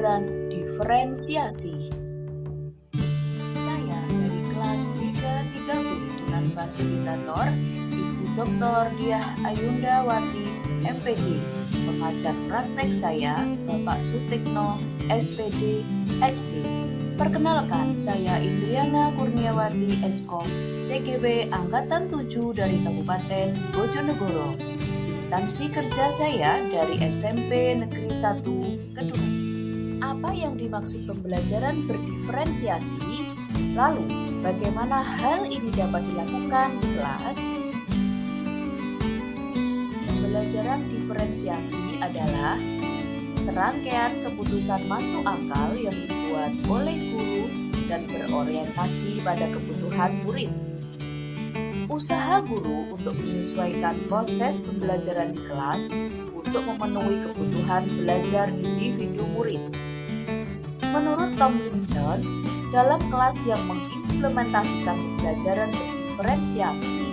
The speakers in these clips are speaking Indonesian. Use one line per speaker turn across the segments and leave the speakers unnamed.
pembelajaran diferensiasi. Saya dari kelas 3B dengan fasilitator Ibu Dr. Diah Ayundawati, MPD. Pengajar praktek saya Bapak Sutikno, SPD, SD. Perkenalkan, saya Indriana Kurniawati, Eskom, CGB Angkatan 7 dari Kabupaten Bojonegoro. Instansi kerja saya dari SMP Negeri 1 Kedung. Apa yang dimaksud pembelajaran berdiferensiasi? Lalu, bagaimana hal ini dapat dilakukan di kelas? Pembelajaran diferensiasi adalah serangkaian keputusan masuk akal yang dibuat oleh guru dan berorientasi pada kebutuhan murid. Usaha guru untuk menyesuaikan proses pembelajaran di kelas untuk memenuhi kebutuhan belajar individu murid. Menurut Tomlinson, dalam kelas yang mengimplementasikan pembelajaran berdiferensiasi,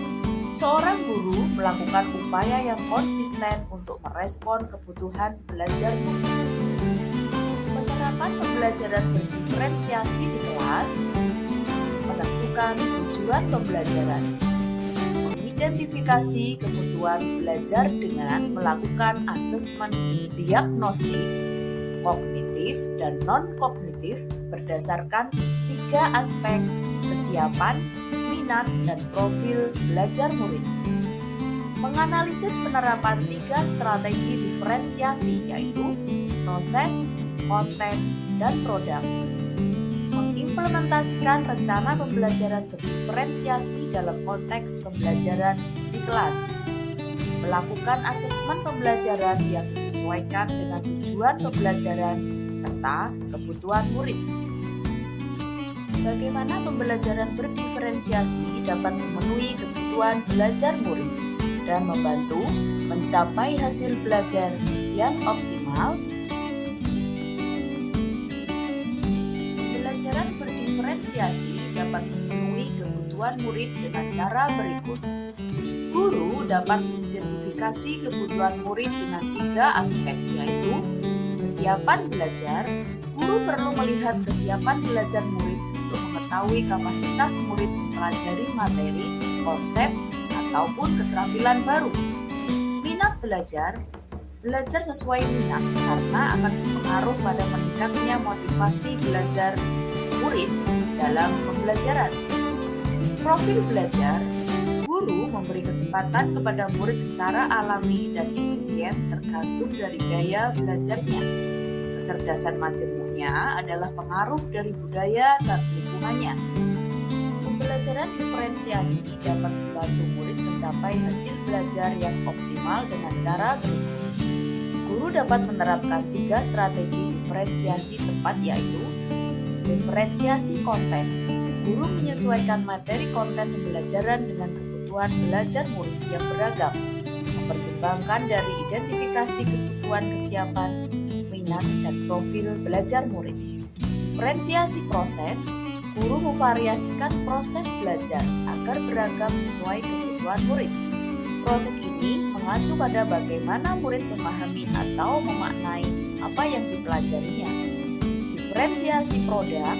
seorang guru melakukan upaya yang konsisten untuk merespon kebutuhan belajar murid. Penerapan pembelajaran berdiferensiasi di kelas: menentukan tujuan pembelajaran, mengidentifikasi kebutuhan belajar dengan melakukan asesmen diagnostik, kognitif dan non-kognitif berdasarkan 3 aspek: kesiapan, minat, dan profil belajar murid. Menganalisis penerapan 3 strategi diferensiasi, yaitu proses, konten, dan produk. Mengimplementasikan rencana pembelajaran berdiferensiasi dalam konteks pembelajaran di kelas. Melakukan asesmen pembelajaran yang disesuaikan dengan tujuan pembelajaran serta kebutuhan murid. Bagaimana pembelajaran berdiferensiasi dapat memenuhi kebutuhan belajar murid dan membantu mencapai hasil belajar yang optimal? Pembelajaran berdiferensiasi dapat memenuhi kebutuhan murid dengan cara berikut. Guru dapat mengidentifikasi kebutuhan murid dengan 3 aspek, yaitu kesiapan belajar. Guru perlu melihat kesiapan belajar murid untuk mengetahui kapasitas murid mempelajari materi, konsep, ataupun keterampilan baru. Minat belajar sesuai minat karena akan berpengaruh pada meningkatnya motivasi belajar murid dalam pembelajaran. Profil belajar: guru memberi kesempatan kepada murid secara alami dan efisien tergantung dari gaya belajarnya. Kecerdasan majemuknya adalah pengaruh dari budaya dan lingkungannya. Pembelajaran diferensiasi dapat membantu murid mencapai hasil belajar yang optimal dengan cara berikut. Guru dapat menerapkan 3 strategi diferensiasi tepat, yaitu diferensiasi konten. Guru menyesuaikan materi konten pembelajaran dengan kebutuhan belajar murid yang beragam, mempertimbangkan dari identifikasi kebutuhan kesiapan, minat, dan profil belajar murid. Diferensiasi proses: guru memvariasikan proses belajar agar beragam sesuai kebutuhan murid. Proses ini mengacu pada bagaimana murid memahami atau memaknai apa yang dipelajarinya. Diferensiasi produk: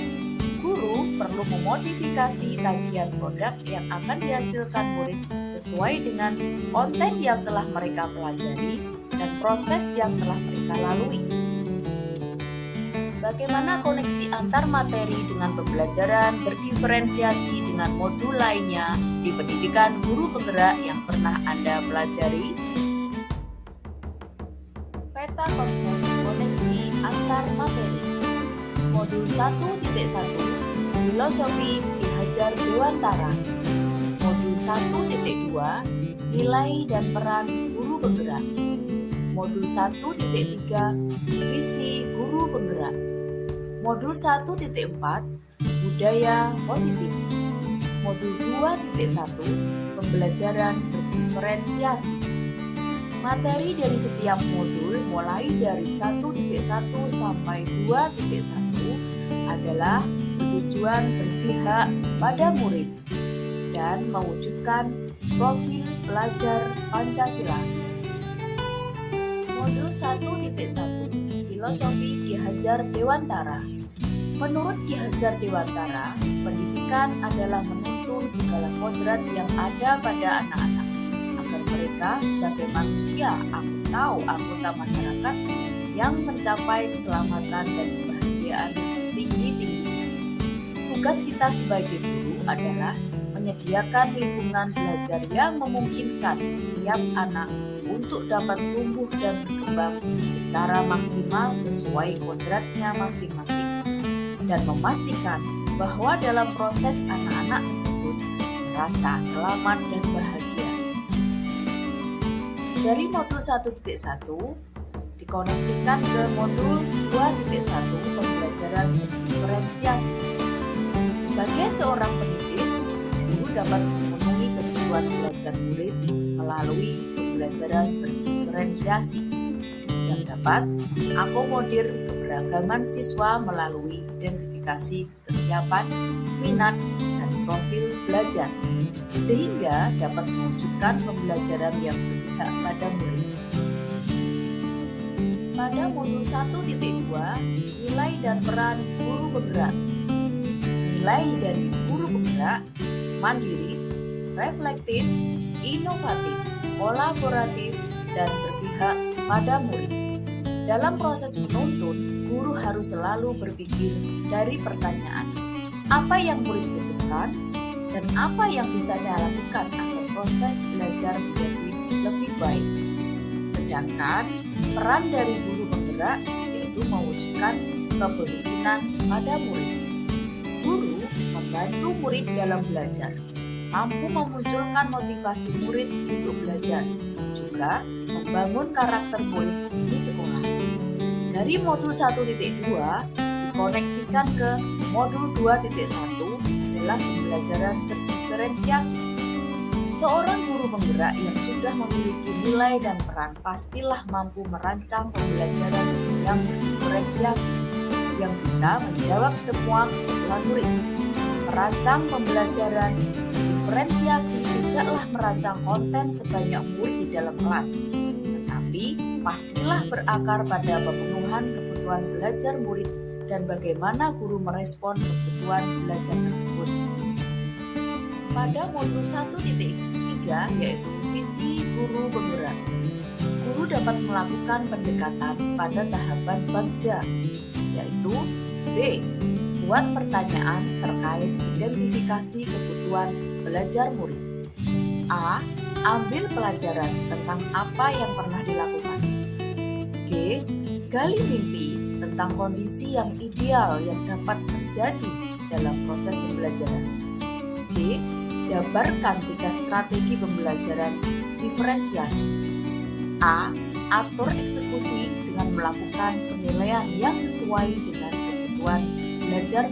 guru perlu memodifikasi tagihan produk yang akan dihasilkan murid sesuai dengan konten yang telah mereka pelajari dan proses yang telah mereka lalui. Bagaimana koneksi antar materi dengan pembelajaran berdiferensiasi dengan modul lainnya di pendidikan guru penggerak yang pernah Anda pelajari? Peta konsep koneksi antar materi. Modul 1.1 Filosofi Ki Hajar Dewantara. Modul 1.2 Nilai dan peran guru penggerak. Modul 1.3 Visi guru penggerak. Modul 1.4 Budaya positif. Modul 2.1 Pembelajaran berdiferensiasi. Materi dari setiap modul mulai dari 1.1 sampai 2.1 adalah tujuan berpihak pada murid dan mewujudkan profil pelajar Pancasila. Modul 1.1 Filosofi Ki Hajar Dewantara. Menurut Ki Hajar Dewantara, pendidikan adalah menuntun segala kodrat yang ada pada anak-anak agar mereka sebagai manusia atau anggota masyarakat yang mencapai keselamatan dan kebahagiaan yang setinggi-tingginya. Tugas kita sebagai guru adalah menyediakan lingkungan belajar yang memungkinkan setiap anak untuk dapat tumbuh dan berkembang secara maksimal sesuai kodratnya masing-masing dan memastikan bahwa dalam proses anak-anak tersebut merasa selamat dan bahagia. Dari modul 1.1 dikoneksikan ke modul 2.1 pembelajaran diferensiasi. Sebagai seorang pendidik, guru dapat memenuhi kebutuhan belajar murid melalui pembelajaran berdiferensiasi yang dapat mengakomodir keberagaman siswa melalui identifikasi kesiapan, minat, dan profil belajar, sehingga dapat mewujudkan pembelajaran yang berpihak pada murid. Pada modul 1.2, nilai dan peran guru penggerak. Nilai dari guru penggerak mandiri, reflektif, inovatif, kolaboratif, dan berpihak pada murid. Dalam proses menuntun, guru harus selalu berpikir dari pertanyaan, apa yang murid butuhkan dan apa yang bisa saya lakukan agar proses belajar menjadi lebih baik. Sedangkan peran dari guru penggerak yaitu mewujudkan kepemimpinan pada murid. Guru membantu murid dalam belajar, mampu memunculkan motivasi murid untuk belajar, juga membangun karakter murid di sekolah. Dari modul 1.2 dikoneksikan ke modul 2.1 adalah pembelajaran berdiferensiasi. Seorang guru penggerak yang sudah memiliki nilai dan peran pastilah mampu merancang pembelajaran yang berdiferensiasi yang bisa menjawab semua kebutuhan murid. Merancang pembelajaran diferensiasi tidaklah merancang konten sebanyak murid di dalam kelas, tetapi pastilah berakar pada pemenuhan kebutuhan belajar murid dan bagaimana guru merespon kebutuhan belajar tersebut. Pada modul 1.3 yaitu visi guru penggerak, guru dapat melakukan pendekatan pada tahapan bagja, yaitu B. Buat pertanyaan terkait identifikasi kebutuhan belajar murid. A. Ambil pelajaran tentang apa yang pernah dilakukan. G. Gali mimpi tentang kondisi yang ideal yang dapat terjadi dalam proses pembelajaran. C. Jabarkan 3 strategi pembelajaran diferensiasi. A. Atur eksekusi dengan melakukan penilaian yang sesuai dengan kebutuhan belajar.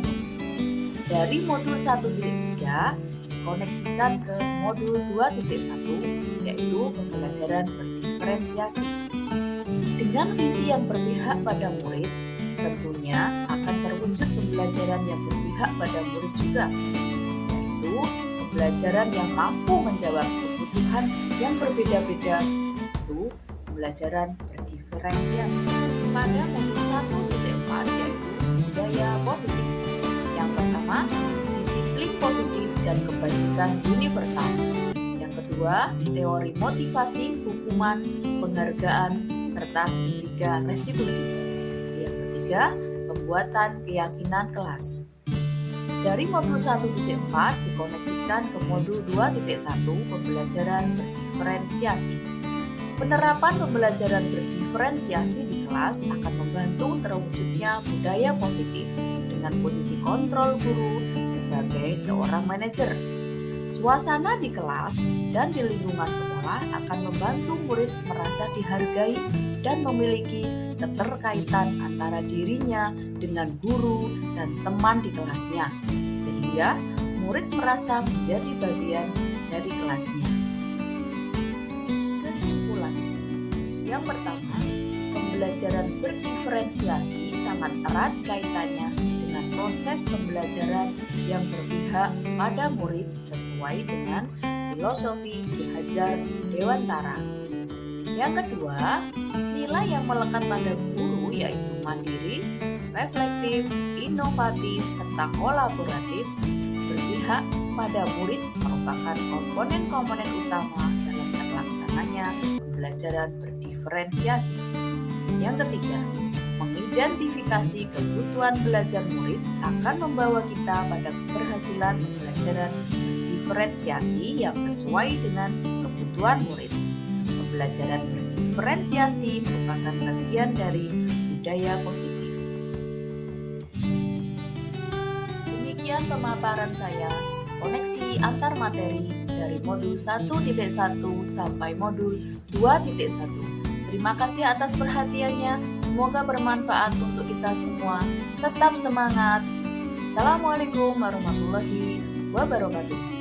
Dari modul 1.3 dikoneksikan ke modul 2.1 yaitu pembelajaran berdiferensiasi. Dengan visi yang berpihak pada murid, tentunya akan terwujud pembelajaran yang berpihak pada murid juga, yaitu pembelajaran yang mampu menjawab kebutuhan yang berbeda-beda, yaitu pembelajaran berdiferensiasi. Pada modul 1.4 yaitu budaya positif. Yang pertama, disiplin positif dan kebajikan universal. Yang kedua, teori motivasi, hukuman, penghargaan, serta segitiga restitusi. Yang ketiga, pembuatan keyakinan kelas. Dari modul 1.4 dikoneksikan ke modul 2.1 pembelajaran berdiferensiasi. Penerapan pembelajaran berdiferensiasi di kelas akan membantu terwujudnya budaya positif dengan posisi kontrol guru sebagai seorang manajer. Suasana di kelas dan di lingkungan sekolah akan membantu murid merasa dihargai dan memiliki keterkaitan antara dirinya dengan guru dan teman di kelasnya, sehingga murid merasa menjadi bagian dari kelasnya. Kesimpulan. Yang pertama, pembelajaran berdiferensiasi sangat erat kaitannya dengan proses pembelajaran yang berpihak pada murid sesuai dengan filosofi Ki Hajar Dewantara. Yang kedua, nilai yang melekat pada guru yaitu mandiri, reflektif, inovatif, serta kolaboratif, berpihak pada murid merupakan komponen-komponen utama dalam terlaksananya pembelajaran berdiferensiasi. Yang ketiga, mengidentifikasi kebutuhan belajar murid akan membawa kita pada keberhasilan pembelajaran diferensiasi yang sesuai dengan kebutuhan murid. Pembelajaran berdiferensiasi merupakan bagian dari budaya positif. Demikian pemaparan saya, koneksi antar materi dari modul 1.1 sampai modul 2.1. Terima kasih atas perhatiannya, semoga bermanfaat untuk kita semua. Tetap semangat. Assalamualaikum warahmatullahi wabarakatuh.